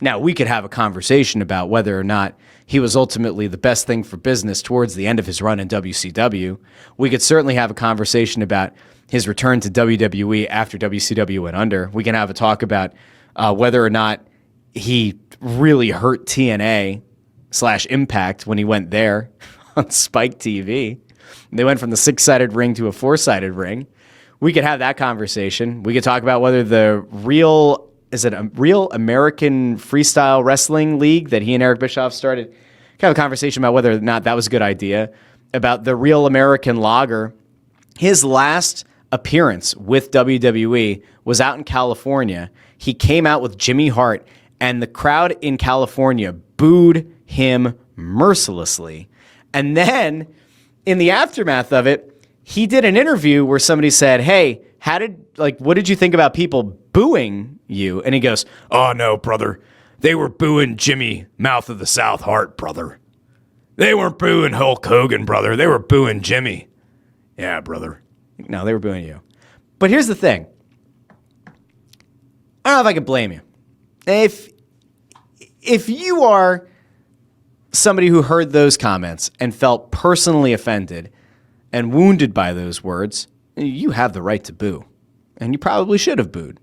Now, we could have a conversation about whether or not he was ultimately the best thing for business towards the end of his run in WCW. We could certainly have a conversation about his return to WWE after WCW went under. We can have a talk about whether or not he really hurt TNA/Impact when he went there on Spike TV. They went from the 6-sided ring to a 4-sided ring. We could have that conversation. We could talk about whether the real American Freestyle Wrestling League that he and Eric Bischoff started. We could have a conversation about whether or not that was a good idea. About the Real American Lager. His last appearance with WWE was out in California. He came out with Jimmy Hart, and the crowd in California booed him mercilessly. And then, in the aftermath of it, he did an interview where somebody said, "Hey, what did you think about people booing you?" And he goes, "Oh no, brother. They were booing Jimmy, Mouth of the South Hart, brother. They weren't booing Hulk Hogan, brother. They were booing Jimmy." Yeah, brother. No, they were booing you. But here's the thing. I don't know if I can blame you. If you are somebody who heard those comments and felt personally offended and wounded by those words, you have the right to boo. And you probably should have booed.